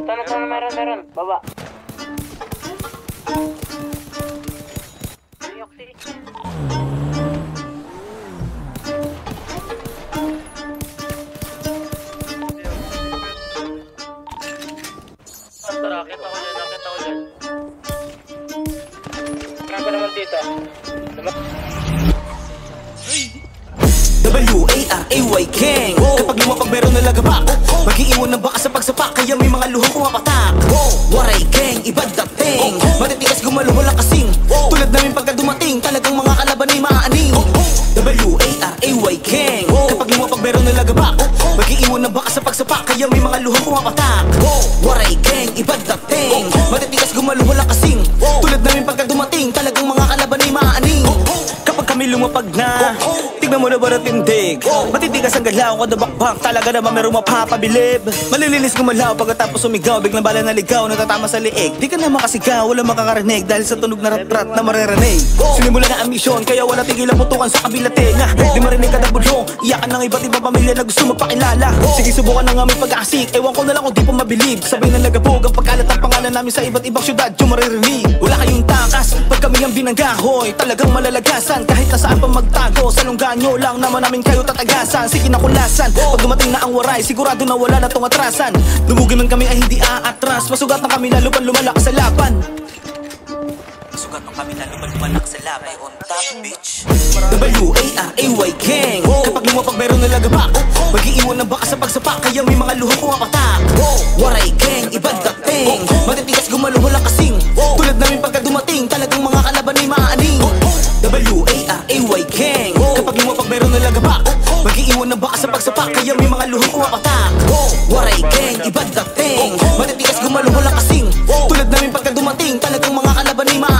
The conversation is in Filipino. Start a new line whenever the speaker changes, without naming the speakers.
Tana, meron. Baba.
Tara, nakita ko dyan.
Grabe naman dito.
W-A-R-A-Y King. Kapag lumapag meron na lagapak, mag-iiwan ng baka sa pagsapak, kaya may mga luhang pumapatak. Waray King, ibang dating, matitigas gumalo walang kasing. Tulad namin pagka dumating, talagang mga kalaban ay maaaning. W-A-R-A-Y King. Kapag lumapag meron na lagapak, mag-iiwan ng baka sa pagsapak, kaya may mga luhang pumapatak. Waray King, ibang dating, matitigas gumalo walang kasing. Tulad namin pagka dumating, talagang mga kalaban ay maaaning. Kapag kami lumapag na, tignan mo na ba natindig? Matitigas ang galaw, kada bakbak, talaga naman merong mapapabilib. Malilinis gumalaw, pagkatapos sumigaw, biglang bala na ligaw, natatama sa liig. Di ka na makasigaw, wala makakarinig, dahil sa tunog na rat-rat na maririnig. Sinimula na ang misyon, kaya wala tigil ang putukan sa kabila tenga. Di marinig ka na bulong, iyakan ng iba't ibang pamilya na gusto magpakilala. Sige, subukan na nga may pag-aasik, ewan ko na lang kung di pa mabilib. Sabay na nagabog ang pagkalat ng pangalan namin sa iba't ibang syudad, yung maririnig. Wala kayong takas, pag kami ang binanggahoy, talagang malalagasan. Kahit nasaan pa magtago, sa lungga nyo lang naman namin kayo tatagasan. Sige na kulasan, pag dumating na ang waray, sigurado na wala na tong atrasan. Lumugi man kami ay hindi aatras, masugat na kami na lumalakas sa laban. Masugat na kami na lumalakas sa laban. On top, bitch. W-A-R-A-Y King. Kapag lumapag meron na lagapak, mag-iiwan ng baka sa pagsapak, kaya may mga luhang pumapatak. Waray King, ibang dating, matitigas gumalo walang kasing. Tulad namin pagka dumating, talagang mga kalaban ay maaaning. W-A-R-A-Y King. Kapag lumapag meron na lagapak, mag-iiwan ng baka sa pagsapak, kaya may mga luhang pumapatak. Waray King, ibang dating, matitigas gumalo walang kasing. Tulad namin pagka dumating, talagang mga kalaban ay maaaning.